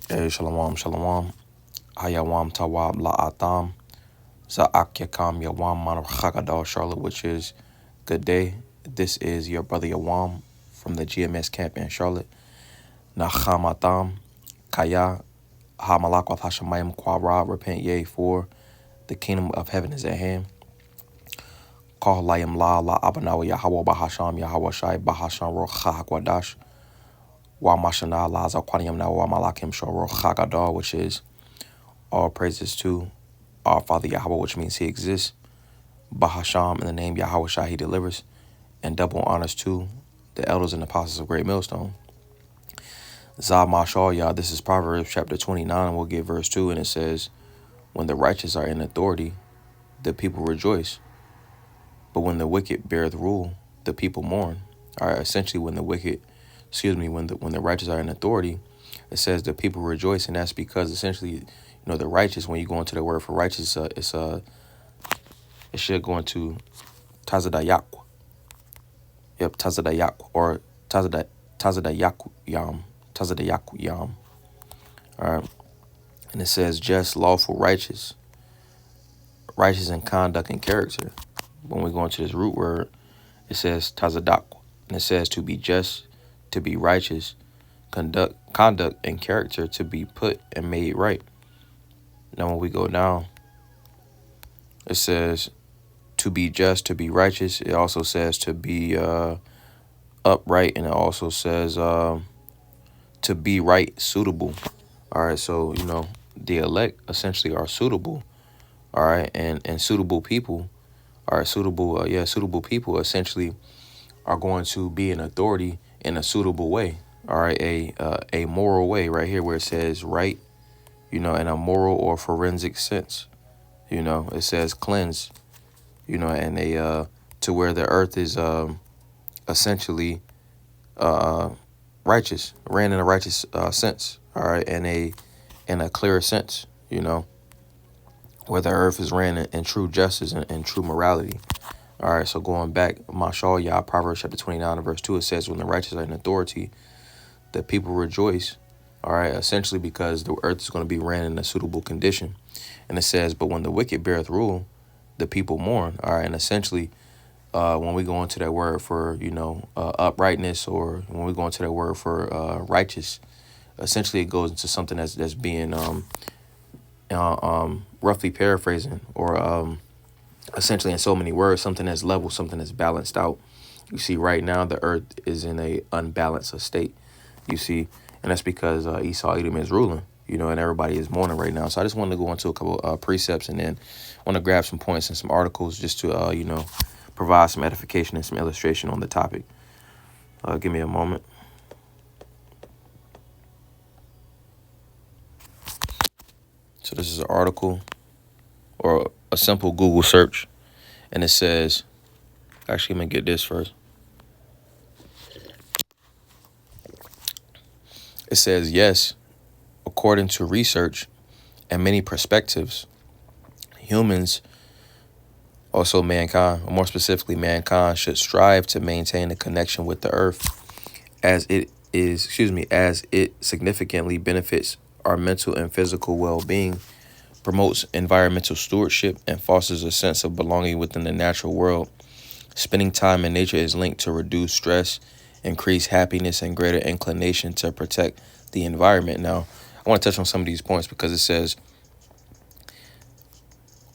Hey, shalom, shalom. Hayawam tawab la'atam. Za'ak yakam yawam manor Charlotte, which is good day. This is your brother Yawam from the GMS camp in Charlotte. Nachamatam kaya hamalakwath hashemayim kwara. Repent ye, for the kingdom of heaven is at hand. Call layim la abanawa Yahweh bahasham Yahweh shai bahasham rocha hakwadash. Wa mashana la zakwaniam na wa malakim shoro chagadar, which is all praises to our Father Yahweh, which means He exists. Bahasham, in the name Yahweh Shai, He delivers. And double honors to the elders and apostles of Great Millstone. Zah Mashal, Yah, this is Proverbs chapter 29, and we'll get verse 2, and it says, when the righteous are in authority, the people rejoice. But when the wicked beareth rule, the people mourn. All right, essentially when the righteous are in authority, it says the people rejoice, and that's because essentially, the righteous, when you go into the word for righteous, it should go into Tazadayak. Yep, Tazadayak, or Tazadayak Yam. Tazadayak Yam. All right. And it says just, lawful, righteous in conduct and character. When we go into this root word, it says Tazadak. And it says to be just, to be righteous, conduct and character to be put and made right. Now when we go down, it says to be just, to be righteous. It also says to be upright, and it also says to be right, suitable. All right, so the elect essentially are suitable. All right, and suitable people are suitable people essentially are going to be in authority in a suitable way. All right, a moral way, right here where it says right, in a moral or forensic sense. It says cleanse, and to where the earth is essentially righteous, ran in a righteous sense. All right, in a clearer sense, where the earth is ran in true justice and true morality. All right, so going back, Mashal Yah, Proverbs chapter 29 verse 2, it says, when the righteous are in authority, the people rejoice. All right, essentially because the earth is going to be ran in a suitable condition. And it says, but when the wicked beareth rule, the people mourn. All right, and essentially, when we go into that word for, uprightness, or when we go into that word for righteous, essentially it goes into something that's being roughly paraphrasing, or essentially in so many words, something that's level, something that's balanced out. You see, right now the earth is in a unbalanced state. You see, and that's because Esau Edom is ruling, and everybody is mourning right now. So I just wanted to go into a couple precepts, and then want to grab some points and some articles just to provide some edification and some illustration on the topic. Give me a moment. So this is an article or a simple Google search, and it says, actually, I'm gonna get this first. It says, yes, according to research and many perspectives, humans, also mankind, or more specifically mankind, should strive to maintain a connection with the earth as it significantly benefits our mental and physical well-being, promotes environmental stewardship, and fosters a sense of belonging within the natural world. Spending time in nature is linked to reduced stress, increased happiness, and greater inclination to protect the environment. Now, I want to touch on some of these points because it says,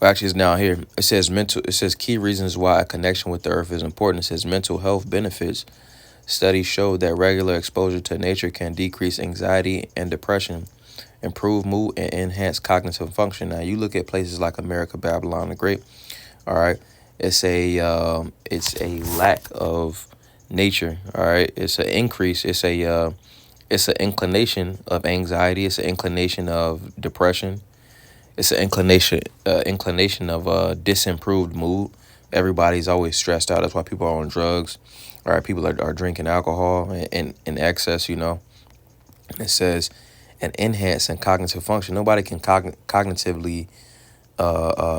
actually it's down here. It says key reasons why a connection with the earth is important. It says mental health benefits. Studies show that regular exposure to nature can decrease anxiety and depression, improve mood, and enhance cognitive function. Now, you look at places like America, Babylon the Great. All right, it's a lack of nature. All right, it's an increase. It's an inclination of anxiety. It's an inclination of depression. It's an inclination of disimproved mood. Everybody's always stressed out. That's why people are on drugs. All right, people are drinking alcohol in excess. It says an enhance in cognitive function. Nobody can cognitively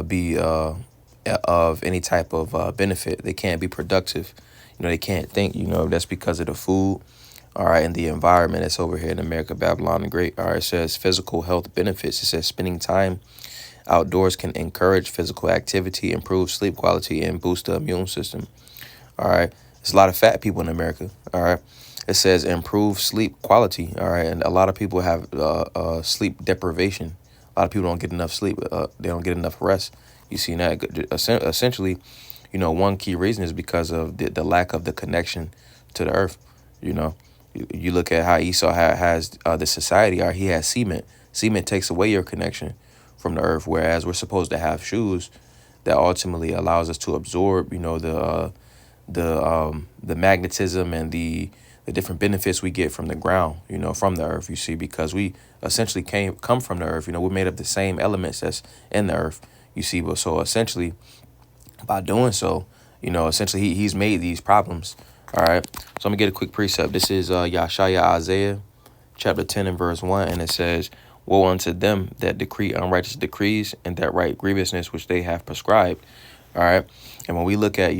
be of any type of benefit. They can't be productive. They can't think. That's because of the food. All right, and the environment that's over here in America, Babylon the Great. All right, it says physical health benefits. It says spending time outdoors can encourage physical activity, improve sleep quality, and boost the immune system. All right, there's a lot of fat people in America. All right, it says improve sleep quality. All right, and a lot of people have sleep deprivation. A lot of people don't get enough sleep. They don't get enough rest. You see that essentially, one key reason is because of the lack of the connection to the earth. You know, you look at how Esau has the society. Or he has cement. Cement takes away your connection from the earth, whereas we're supposed to have shoes that ultimately allows us to absorb, the magnetism and the different benefits we get from the ground, from the earth. You see, because we essentially come from the earth. We're made of the same elements that's in the earth. You see, but so essentially by doing so, essentially he's made these problems. All right. So I'm gonna get a quick precept. This is Yashaya Isaiah chapter 10 and verse 1, and it says, woe unto them that decree unrighteous decrees and that write grievousness which they have prescribed. All right. And when we look at,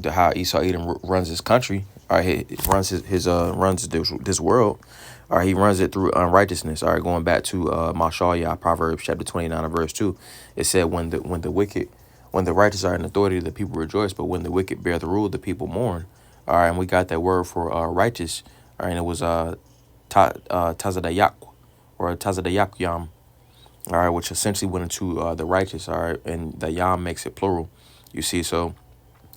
how Esau Edom runs his country, all right, he runs runs this world, all right, he runs it through unrighteousness. All right, going back to Mashal, Proverbs chapter 29 and verse 2, it said, when the righteous are in authority, the people rejoice, but when the wicked bear the rule, the people mourn. All right, and we got that word for righteous. All right, and it was tazadayak or tazadayak yam. All right, which essentially went into the righteous. All right, and the yam makes it plural. You see, so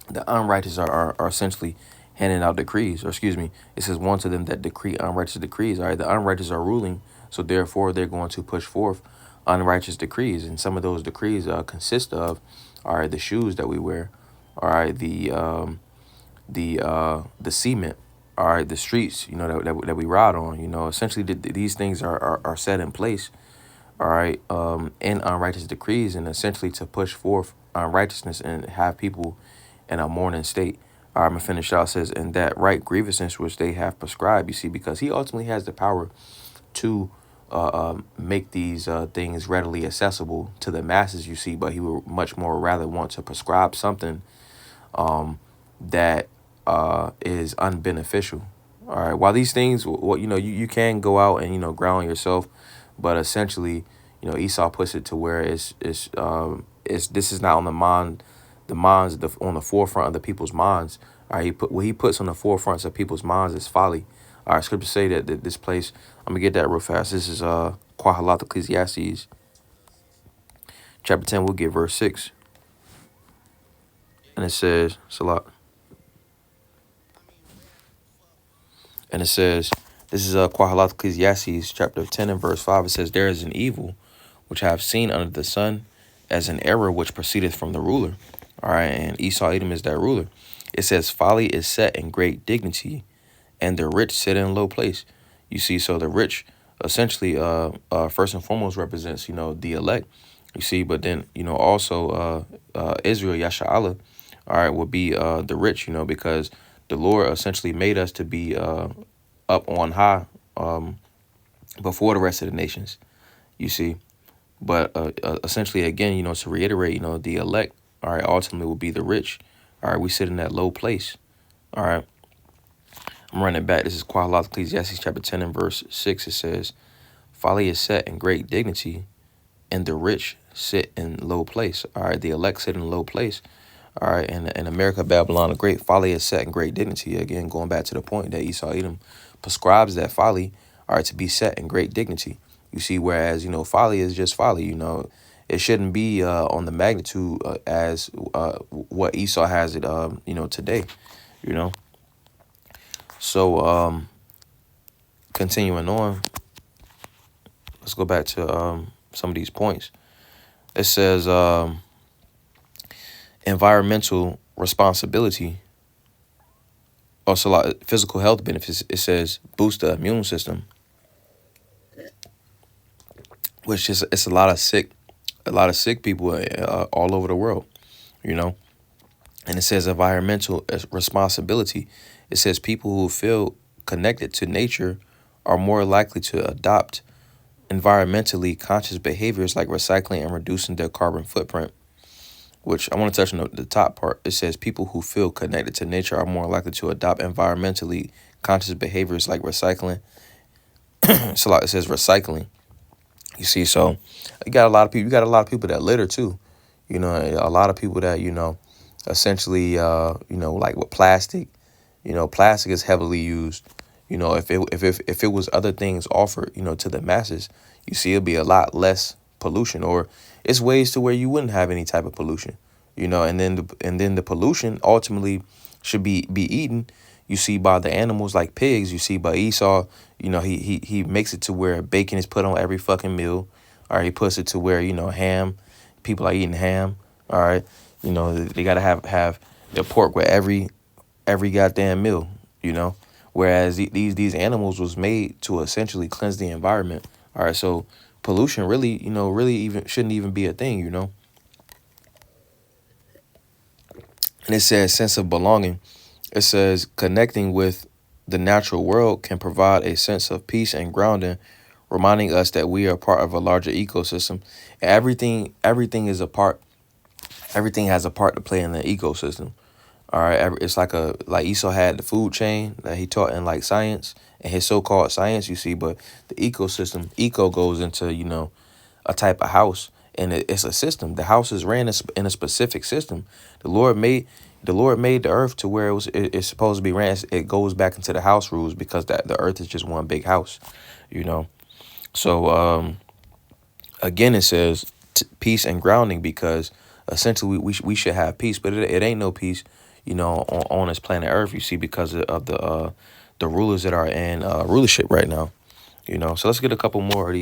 the unrighteous are essentially handing out decrees, or excuse me, it says one to them that decree unrighteous decrees. All right, the unrighteous are ruling, so therefore they're going to push forth unrighteous decrees, and some of those decrees consist of, all right, the shoes that we wear, all right, the cement, all right, the streets, that we ride on. Essentially these things are set in place, all right, in unrighteous decrees, and essentially to push forth unrighteousness and have people in a mourning state. All right, I'm gonna finish out. It says, and that right grievousness which they have prescribed. You see, because he ultimately has the power to make these things readily accessible to the masses. You see, but he would much more rather want to prescribe something that is unbeneficial. All right, while these things, you can go out and ground yourself, but essentially, Esau puts it to where it's this is not on the minds on the forefront of the people's minds. All right, what he puts on the forefronts of people's minds is folly. All right, scriptures say that this place. I'm gonna get that real fast. This is Quahalat Ecclesiastes chapter 10. We'll get verse 6, and it says Salat, and it says this is Quahalat Ecclesiastes chapter 10 and verse 5. It says, there is an evil which I have seen under the sun, as an error which proceedeth from the ruler. All right, and Esau Edom is that ruler. It says folly is set in great dignity, and the rich sit in low place. You see, so the rich essentially first and foremost represents, the elect. You see, but then, also Israel, Yasha'Allah, all right, will be the rich, because the Lord essentially made us to be up on high before the rest of the nations, you see. But essentially, again, to reiterate, the elect, all right, ultimately will be the rich. All right, we sit in that low place. All right. I'm running back. This is Quahalat Ecclesiastes chapter 10 and verse 6. It says, folly is set in great dignity, and the rich sit in low place. All right, the elect sit in low place. All right, and in America, Babylon the Great, folly is set in great dignity. Again, going back to the point that Esau Edom prescribes that folly, all right, to be set in great dignity. You see, whereas, folly is just folly, it shouldn't be on the magnitude as what Esau has it, today, So, continuing on, let's go back to some of these points. It says environmental responsibility, also a lot of physical health benefits. It says boost the immune system, which is it's a lot of sick people all over the world, And it says environmental responsibility. It says people who feel connected to nature are more likely to adopt environmentally conscious behaviors like recycling and reducing their carbon footprint, which I want to touch on the top part. It says people who feel connected to nature are more likely to adopt environmentally conscious behaviors like recycling. So like it says recycling. You see, so you got a lot of people. You got a lot of people that litter too. You know, a lot of people that essentially, like with plastic. Plastic is heavily used. If it was other things offered, to the masses, you see, it'd be a lot less pollution, or it's ways to where you wouldn't have any type of pollution. And then the pollution ultimately should be eaten. You see by the animals like pigs. You see by Esau. He makes it to where bacon is put on every fucking meal. All right, he puts it to where ham. People are eating ham. All right, they gotta have the pork with every goddamn meal. Whereas these animals was made to essentially cleanse the environment. All right, so pollution really even shouldn't even be a thing. And it says sense of belonging. It says connecting with the natural world can provide a sense of peace and grounding, reminding us that we are part of a larger ecosystem. And everything is a part. Everything has a part to play in the ecosystem. All right, it's like Esau had the food chain that he taught in like science and his so-called science, you see, but the ecosystem, goes into, a type of house, and it's a system. The house is ran in a specific system. The Lord made the earth to where it's supposed to be ran. It goes back into the house rules because the earth is just one big house, So again, it says peace and grounding because essentially we should have peace, but it ain't no peace, on this planet Earth. You see, because of the rulers that are in rulership right now. So let's get a couple more of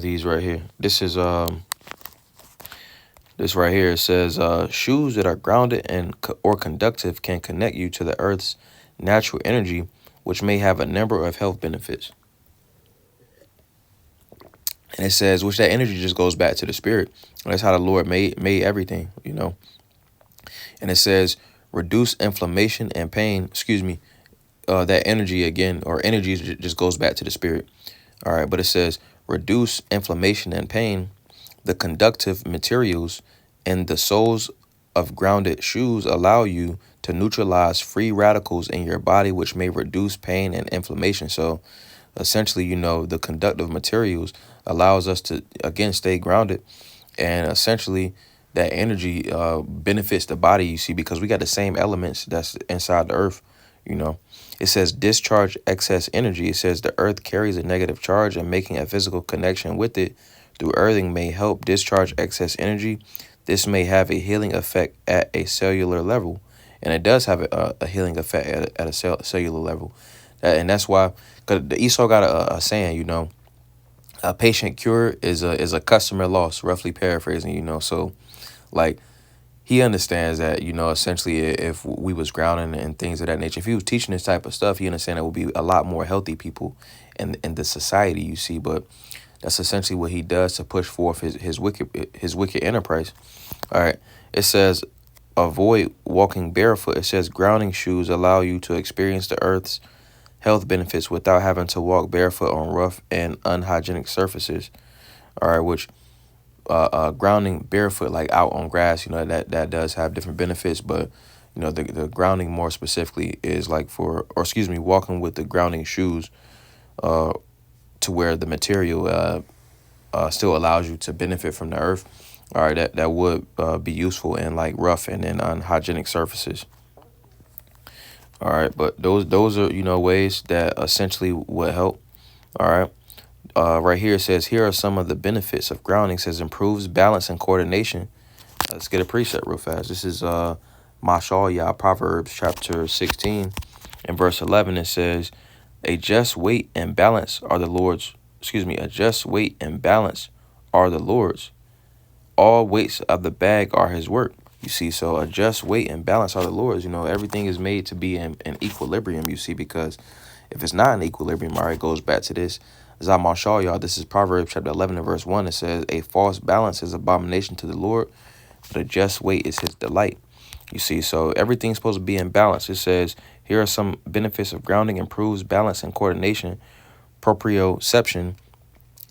these right here. This right here, it says shoes that are grounded or conductive can connect you to the Earth's natural energy, which may have a number of health benefits. And it says, which that energy just goes back to the spirit. And that's how the Lord made everything, And it says, reduce inflammation and pain. Excuse me. That energy again, or energy just goes back to the spirit. All right. But it says, reduce inflammation and pain. The conductive materials in the soles of grounded shoes allow you to neutralize free radicals in your body, which may reduce pain and inflammation. So essentially, the conductive materials allows us to, again, stay grounded. And essentially, that energy benefits the body, you see, because we got the same elements that's inside the earth, It says discharge excess energy. It says the earth carries a negative charge, and making a physical connection with it through earthing may help discharge excess energy. This may have a healing effect at a cellular level. And it does have a healing effect at a cellular level. And that's why, because the Esau got a saying, a patient cure is a customer loss, roughly paraphrasing, So, like, he understands that, essentially if we was grounding and things of that nature, if he was teaching this type of stuff, he understands there would be a lot more healthy people in the society, you see. But that's essentially what he does to push forth his wicked enterprise. All right. It says, avoid walking barefoot. It says grounding shoes allow you to experience the earth's health benefits without having to walk barefoot on rough and unhygienic surfaces. All right, which grounding barefoot, like out on grass, that does have different benefits, but the grounding more specifically is like walking with the grounding shoes to where the material still allows you to benefit from the earth. All right, that would be useful in like rough and then unhygienic surfaces. All right, but those are ways that essentially would help. All right. Right here it says, here are some of the benefits of grounding. It says improves balance and coordination. Let's get a precept real fast. This is Mashallah, Proverbs chapter 16 and verse 11. It says, a just weight and balance are the Lord's. A just weight and balance are the Lord's. All weights of the bag are his work. You see, so a just weight and balance are the Lord's. Everything is made to be in equilibrium, you see, because if it's not in equilibrium, all right, it goes back to this. Zamashal, y'all, this is Proverbs chapter 11 and verse 1. It says, a false balance is abomination to the Lord, but a just weight is his delight. You see, so everything's supposed to be in balance. It says, here are some benefits of grounding: improves balance and coordination. Proprioception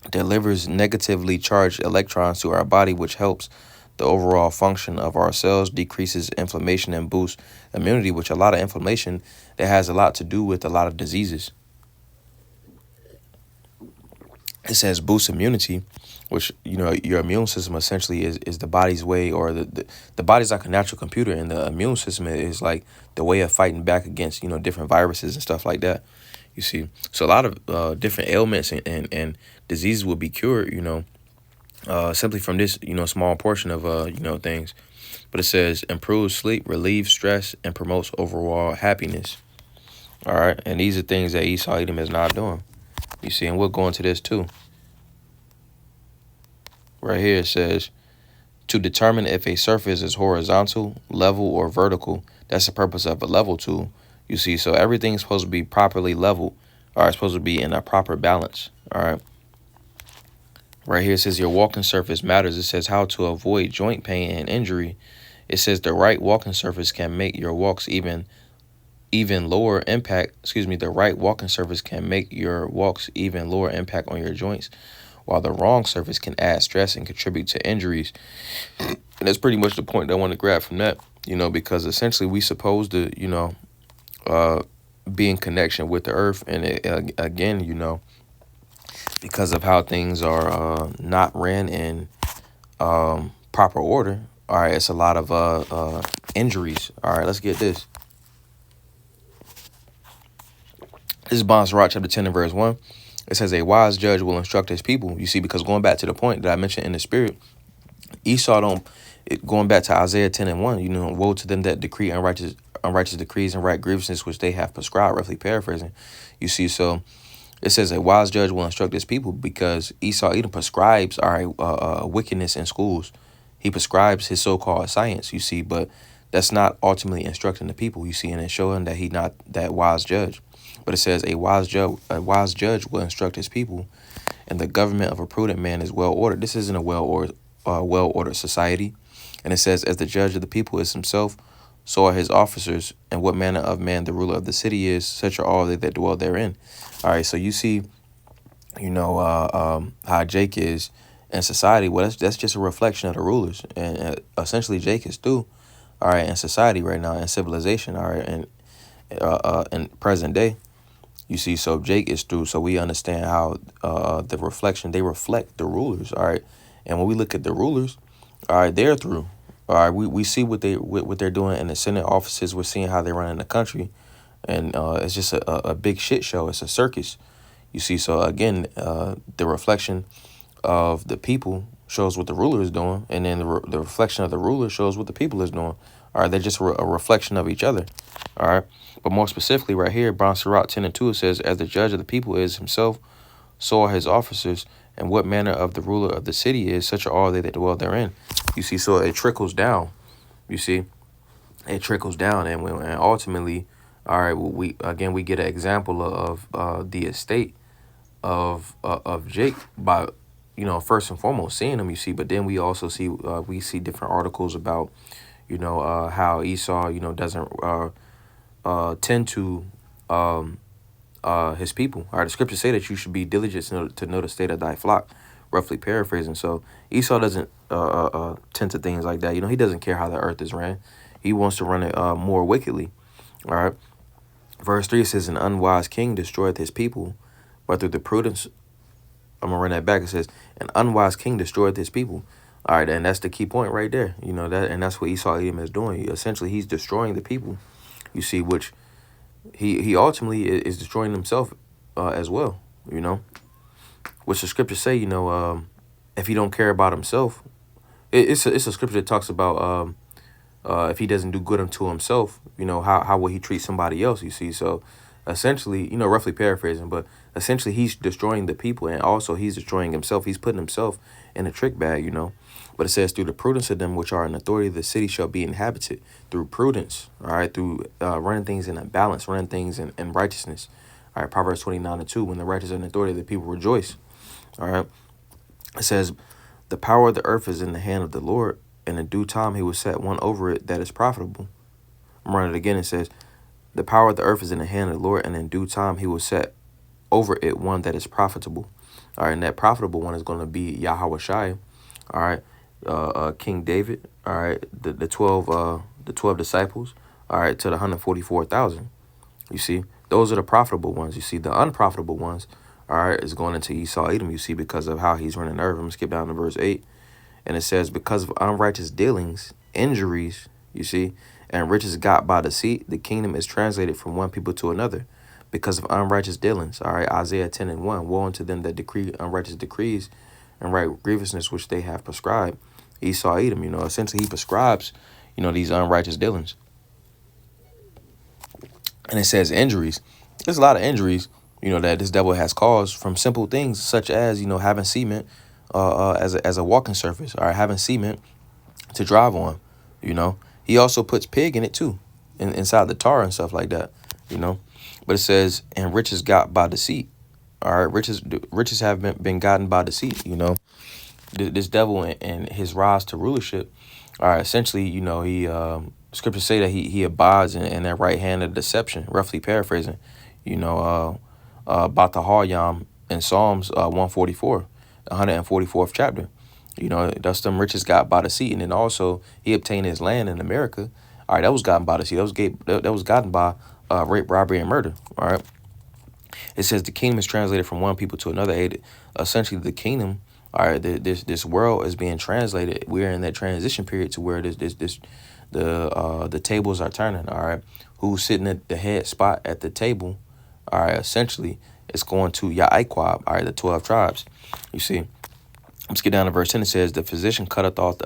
delivers negatively charged electrons to our body, which helps the overall function of our cells, decreases inflammation, and boosts immunity, which a lot of inflammation that has a lot to do with a lot of diseases. It says boost immunity, which, your immune system essentially is the body's way, or the body's like a natural computer, and the immune system is like the way of fighting back against, different viruses and stuff like that. You see, so a lot of different ailments and diseases will be cured, simply from this, small portion of, things. But it says improves sleep, relieves stress, and promotes overall happiness. All right. And these are things that Esau Edom is not doing. You see, and we'll go into this too. Right here it says, to determine if a surface is horizontal, level, or vertical. That's the purpose of a level tool. You see, so everything's supposed to be properly leveled. All right, it's supposed to be in a proper balance. All right. Right here it says your walking surface matters. It says how to avoid joint pain and injury. It says the right walking surface can make your walks even lower impact. The right walking surface can make your walks even lower impact on your joints, while the wrong surface can add stress and contribute to injuries. And that's pretty much the point that I want to grab from that, because essentially we supposed to, be in connection with the earth. And again, because of how things are not ran in proper order. All right, it's a lot of injuries. All right, let's get this. This is Bonsarot chapter 10 and verse 1. It says, a wise judge will instruct his people. You see, because going back to the point that I mentioned in the spirit, Esau going back to Isaiah 10 and 1, woe to them that decree unrighteous decrees and right grievances which they have prescribed, roughly paraphrasing. You see, so it says a wise judge will instruct his people, because Esau Edom prescribes wickedness in schools. He prescribes his so-called science, you see, but that's not ultimately instructing the people, you see, and it's showing that he's not that wise judge. But it says a wise judge will instruct his people, and the government of a prudent man is well ordered. This isn't a well-ordered society. And it says, as the judge of the people is himself, so are his officers, and what manner of man the ruler of the city is, such are all they that dwell therein. All right, so you see, how Jake is in society. Well, that's just a reflection of the rulers, and essentially Jake is through. All right, in society right now, in civilization. All right, and in present day. You see, so Jake is through, so we understand how they reflect the rulers, all right? And when we look at the rulers, all right, they're through. All right, we see what they're doing in the Senate offices. We're seeing how they're running the country. And it's just a big shit show. It's a circus. You see, so again, the reflection of the people shows what the ruler is doing, and then the reflection of the ruler shows what the people is doing. All right, they're just a reflection of each other. All right, but more specifically right here, Bonsarot 10 and 2, it says, as the judge of the people is himself, so are his officers, and what manner of the ruler of the city is, such are all they that dwell therein. You see, so it trickles down. You see, it trickles down, and ultimately, all right, we get an example of the estate of Jake by, first and foremost seeing him. You see, but then we also see different articles about, how Esau, doesn't tend to his people. All right, the scriptures say that you should be diligent to know the state of thy flock, roughly paraphrasing. So Esau doesn't tend to things like that. He doesn't care how the earth is ran. He wants to run it more wickedly. All right. Verse 3 says, an unwise king destroyeth his people, but through the prudence, I'm going to run that back. It says, an unwise king destroyeth his people. All right, and that's the key point right there. And that's what Esau Edom is doing. Essentially, he's destroying the people, you see, which he ultimately is destroying himself as well, which the scriptures say, if he don't care about himself, it's a scripture that talks about if he doesn't do good unto himself, how will he treat somebody else, you see? So essentially, roughly paraphrasing, but essentially he's destroying the people, and also he's destroying himself. He's putting himself in a trick bag, But it says, through the prudence of them which are in authority, the city shall be inhabited. Through prudence, all right, through running things in a balance, running things in righteousness. All right, Proverbs 29 and 2, when the righteous are in authority, the people rejoice. All right, it says, the power of the earth is in the hand of the Lord, and in due time he will set one over it that is profitable. I'm running it again. It says, the power of the earth is in the hand of the Lord, and in due time he will set over it one that is profitable. All right, and that profitable one is going to be Yahweh Shai. All right, King David. All right, the 12 disciples. All right, to the 144,000. You see, those are the profitable ones. You see, the unprofitable ones, all right, is going into Esau Edom. You see, because of how he's running earth. I'm gonna skip down to verse 8, and it says, because of unrighteous dealings, injuries, you see, and riches got by deceit, the kingdom is translated from one people to another. Because of unrighteous dealings, all right, Isaiah 10 and 1, woe unto them that decree unrighteous decrees and right grievousness which they have prescribed. Esau Edom, essentially he prescribes, these unrighteous dealings. And it says injuries. There's a lot of injuries, that this devil has caused from simple things such as, having cement as a walking surface, or having cement to drive on. He also puts pig in it too, inside the tar and stuff like that. But it says, and riches got by deceit. All right, riches have been gotten by deceit. This devil and his rise to rulership. All right, essentially, he scriptures say that he abides in that right hand of deception, roughly paraphrasing, about the Haryam in Psalms 144, 144th chapter. Thus them riches got by deceit, and then also he obtained his land in America. All right, that was gotten by deceit. That was gotten by rape, robbery, and murder. All right. It says the kingdom is translated from one people to another. Essentially, the kingdom, all right, this world is being translated. We're in that transition period to where the tables are turning. All right, who's sitting at the head spot at the table? All right, essentially, it's going to Ya'aquab. All right, the 12 tribes. You see, let's get down to verse 10. It says, the physician cutteth off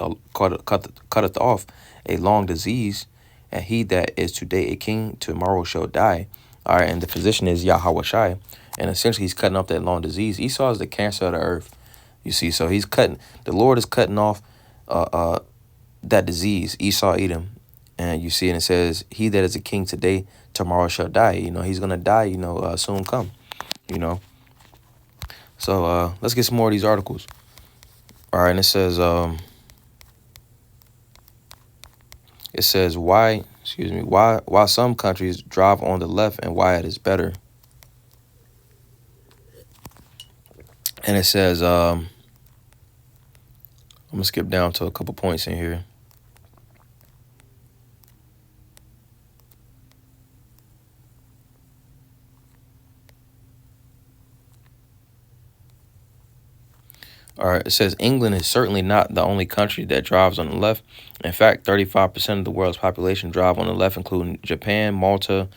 a long disease, and he that is today a king tomorrow shall die. All right, and the physician is Yahweh Shai, and essentially he's cutting off that long disease. Esau is the cancer of the earth. You see, so the Lord is cutting off that disease, Esau Edom. And you see, and it says, he that is a king today, tomorrow shall die. He's going to die, soon come, So let's get some more of these articles. All right, and it says why some countries drive on the left and why it is better. And it says, I'm going to skip down to a couple points in here. All right, it says England is certainly not the only country that drives on the left. In fact, 35% of the world's population drive on the left, including Japan, Malta,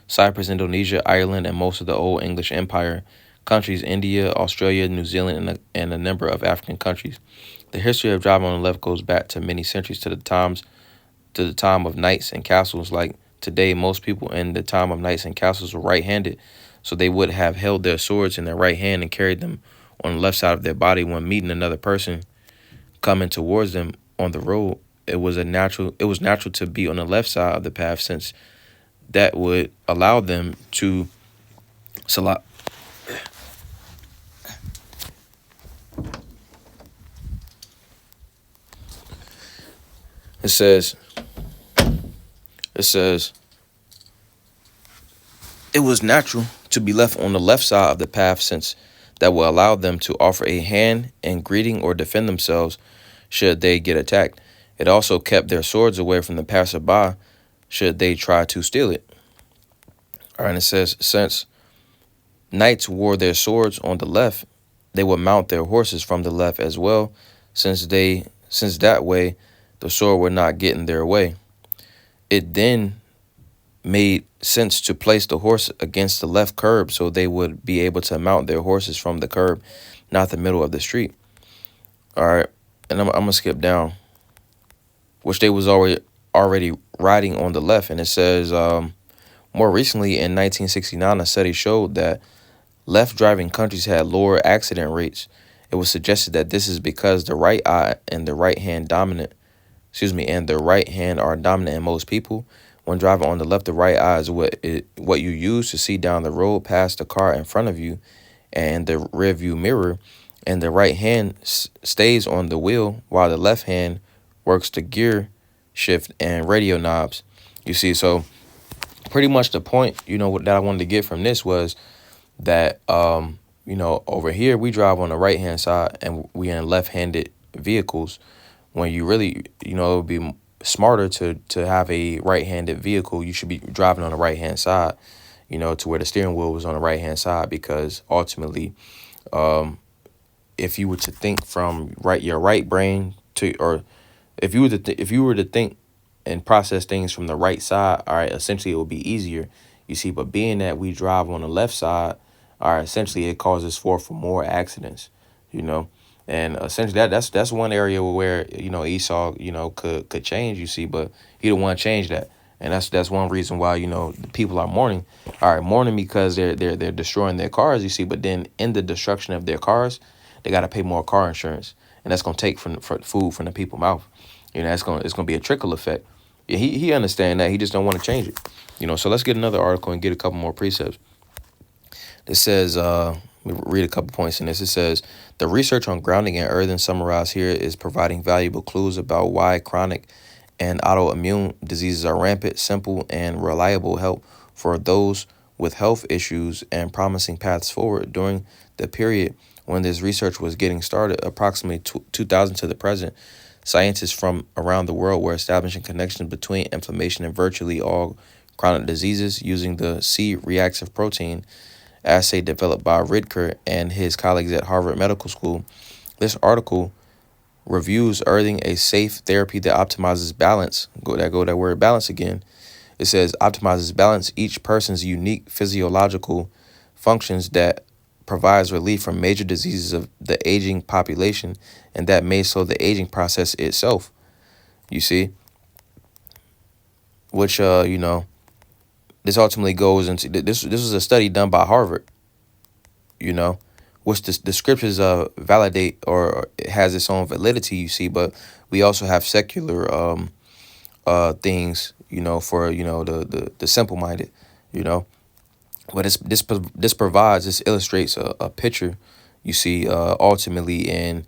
Cyprus, Indonesia, Ireland, and most of the old English Empire countries, India, Australia, New Zealand, and a number of African countries. The history of driving on the left goes back to many centuries to the time of knights and castles. Like today, most people in the time of knights and castles were right-handed, so they would have held their swords in their right hand and carried them on the left side of their body when meeting another person coming towards them on the road. It was natural to be on the left side of the path, since that would allow them to select. It says it was natural to be left on the left side of the path, since that will allow them to offer a hand in greeting or defend themselves should they get attacked. It also kept their swords away from the passerby should they try to steal it. All right, and it says, since knights wore their swords on the left, they would mount their horses from the left as well, since that way the sword would not get in their way. It then made sense to place the horse against the left curb so they would be able to mount their horses from the curb, not the middle of the street. All right, and I'm gonna skip down, which they was already riding on the left. And it says, more recently in 1969, a study showed that left driving countries had lower accident rates. It was suggested that this is because the right eye and the right hand are dominant in most people. When driving on the left, the right eye is what you use to see down the road past the car in front of you and the rear view mirror, and the right hand stays on the wheel while the left hand works the gear shift and radio knobs. You see, so pretty much the point, that I wanted to get from this was that, over here we drive on the right hand side and we in left-handed vehicles. when you really, it would be smarter to have a right-handed vehicle. You should be driving on the right-hand side, to where the steering wheel was on the right-hand side, because ultimately, if you were to think from your right brain to, or if you were if you were to think and process things from the right side, all right, essentially it would be easier, you see. But being that we drive on the left side, all right, essentially it causes for more accidents, you know. And essentially that's one area where, Esau, could change, you see, but he don't want to change that. And that's one reason why, the people are mourning. All right, mourning because they're destroying their cars, you see. But then in the destruction of their cars, they got to pay more car insurance, and that's gonna take from food from the people's mouth. It's gonna be a trickle effect. Yeah, he understand that. He just don't want to change it. So let's get another article and get a couple more precepts. It says, let me read a couple points in this. It says, the research on grounding and earthing summarized here is providing valuable clues about why chronic and autoimmune diseases are rampant. Simple and reliable help for those with health issues and promising paths forward. During the period when this research was getting started, approximately 2000 to the present, scientists from around the world were establishing connections between inflammation and virtually all chronic diseases using the C-reactive protein assay developed by Ridker and his colleagues at Harvard Medical School. This article reviews earthing, a safe therapy that optimizes balance. Go that word balance again. It says optimizes balance, each person's unique physiological functions, that provides relief from major diseases of the aging population, and that may slow the aging process itself. You see, which this ultimately goes into this. This was a study done by Harvard. Which the scriptures validate, or it has its own validity. You see, but we also have secular things. For the simple minded. But this illustrates a picture, you see, ultimately in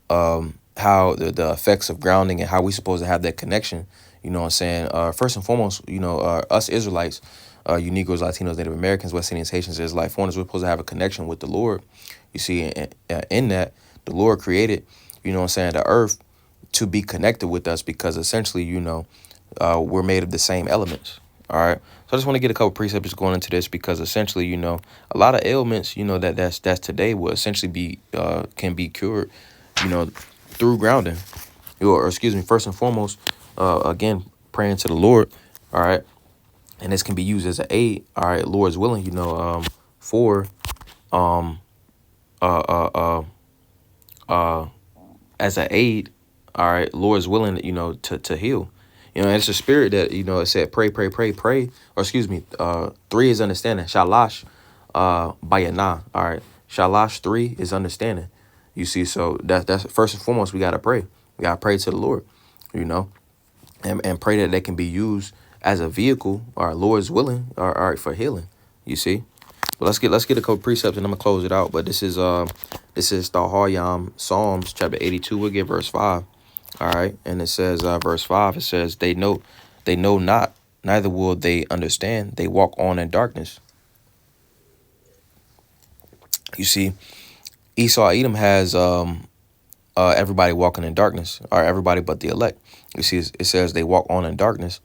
how the effects of grounding and how we supposed to have that connection. You know what I'm saying? First and foremost, us Israelites, you Negroes, Latinos, Native Americans, West Indians, Haitians, Israelite foreigners, we're supposed to have a connection with the Lord. You see, in that, the Lord created, the earth to be connected with us, because essentially, we're made of the same elements. All right. So I just want to get a couple precepts going into this, because essentially, a lot of ailments, that's today will essentially be can be cured, through grounding. Or excuse me, first and foremost, again, praying to the Lord. All right. And this can be used as an aid. All right, Lord's willing, for as an aid. All right, Lord's willing, to heal. It's a spirit that, it said pray, pray, pray, pray. Or excuse me, 3 is understanding. Shalash bayana. All right. Shalash 3 is understanding. You see, so that's first and foremost, we gotta pray. We gotta pray to the Lord, and pray that they can be used as a vehicle, or Lord's willing, all right, for healing. You see. But let's get a couple precepts, and I'm gonna close it out. But this is the Haryam Psalms chapter 82. We'll get verse 5. All right, and it says verse 5. It says they know not, neither will they understand. They walk on in darkness. You see, Esau Edom has everybody walking in darkness, or everybody but the elect. You see, it says they walk on in darkness.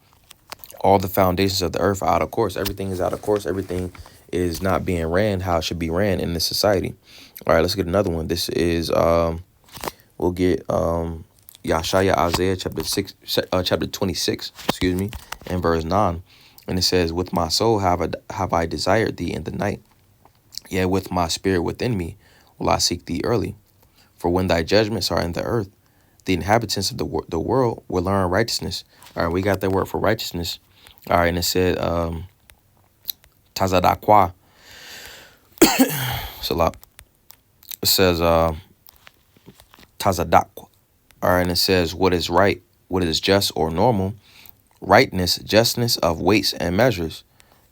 All the foundations of the earth are out of course. Everything is out of course. Everything is not being ran how it should be ran in this society. All right, let's get another one. This is we'll get Yeshaya, Isaiah chapter 26, excuse me, and verse 9. And it says, with my soul have I desired thee in the night. Yea, with my spirit within me will I seek thee early. For when thy judgments are in the earth, the inhabitants of the world will learn righteousness. All right, we got that word for righteousness. All right, and it said, Tazadakwa. Salat. It says, Tazadakwa. All right, and it says, what is right, what is just or normal, rightness, justness of weights and measures.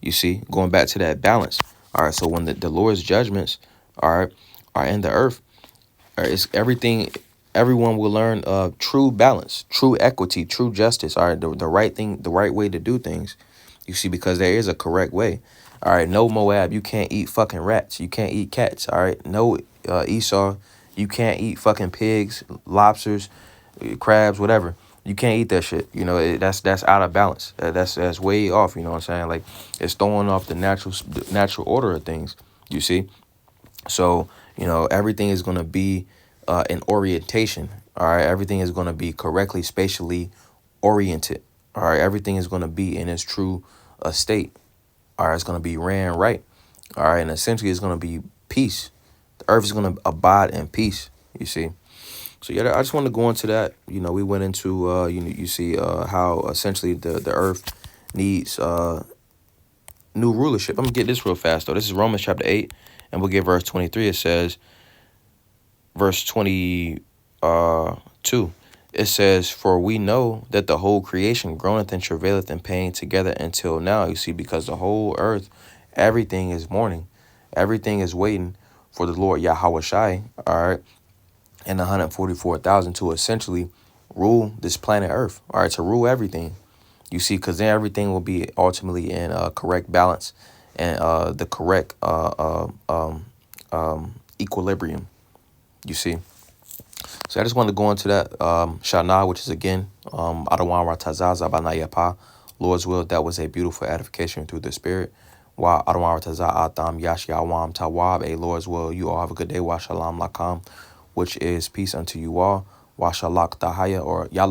You see, going back to that balance. All right, so when the Lord's judgments are in the earth, it's everything. Everyone will learn true balance, true equity, true justice. All right, the right thing, the right way to do things. You see, because there is a correct way. All right, no Moab, you can't eat fucking rats. You can't eat cats. All right, no Esau, you can't eat fucking pigs, lobsters, crabs, whatever. You can't eat that shit. You know, that's out of balance. That's way off. You know what I'm saying? Like, it's throwing off the natural order of things. You see? So, you know, everything is going to be in orientation. All right. Everything is going to be correctly spatially oriented. All right. Everything is going to be in its true state. All right. It's going to be ran right. All right. And essentially, it's going to be peace. The earth is going to abide in peace. You see? So, yeah, I just want to go into that. You know, we went into, you see how essentially the earth needs new rulership. I'm going to get this real fast, though. This is Romans chapter 8, and we'll get verse 23. It says, verse 22, it says, for we know that the whole creation groaneth and travaileth in pain together until now. You see, because the whole earth, everything is mourning. Everything is waiting for the Lord Yahweh Shai, all right, and 144,000 to essentially rule this planet Earth, all right, to rule everything. You see, because then everything will be ultimately in correct balance and the correct equilibrium. You see. So I just wanted to go into that Shana, which is again Adawan Ratazaza Banayapa, Lord's will. That was a beautiful edification through the Spirit. Wa Adawan Rataza Atam Yash Yawam Tawab, a Lord's will. You all have a good day. Wa Shalom Lakam, which is peace unto you all. Wa Shalak Dahaya, or Yah.